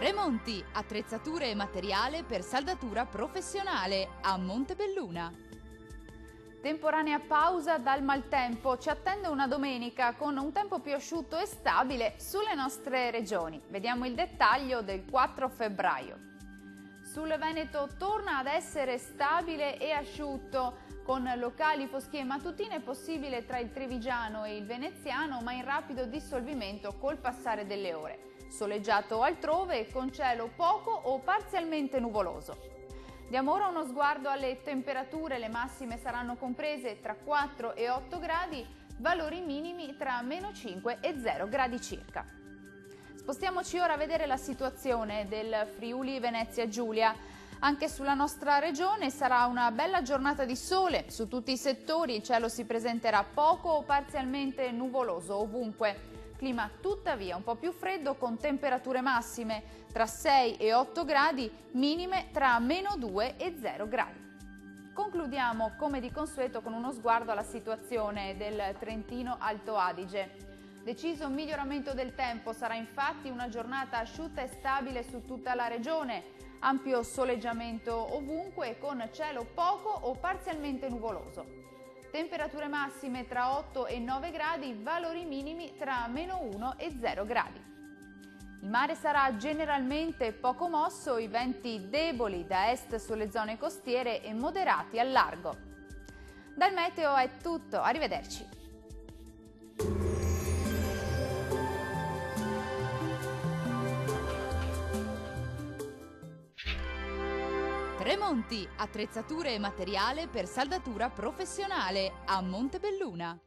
Tremonti, attrezzature e materiale per saldatura professionale a Montebelluna. Temporanea pausa dal maltempo, ci attende una domenica con un tempo più asciutto e stabile sulle nostre regioni. Vediamo il dettaglio del 4 febbraio. Sul Veneto torna ad essere stabile e asciutto, con locali foschie mattutine possibile tra il Trevigiano e il Veneziano, ma in rapido dissolvimento col passare delle ore. Soleggiato altrove, con cielo poco o parzialmente nuvoloso. Diamo ora uno sguardo alle temperature, le massime saranno comprese tra 4 e 8 gradi, valori minimi tra meno 5 e 0 gradi circa. Spostiamoci ora a vedere la situazione del Friuli Venezia Giulia. Anche sulla nostra regione sarà una bella giornata di sole, su tutti i settori il cielo si presenterà poco o parzialmente nuvoloso ovunque. Clima tuttavia un po' più freddo con temperature massime tra 6 e 8 gradi, minime tra meno 2 e 0 gradi. Concludiamo come di consueto con uno sguardo alla situazione del Trentino Alto Adige. Deciso miglioramento del tempo, sarà infatti una giornata asciutta e stabile su tutta la regione, ampio soleggiamento ovunque con cielo poco o parzialmente nuvoloso. Temperature massime tra 8 e 9 gradi, valori minimi tra meno 1 e 0 gradi. Il mare sarà generalmente poco mosso, i venti deboli da est sulle zone costiere e moderati al largo. Dal meteo è tutto, arrivederci. Tremonti, attrezzature e materiale per saldatura professionale a Montebelluna.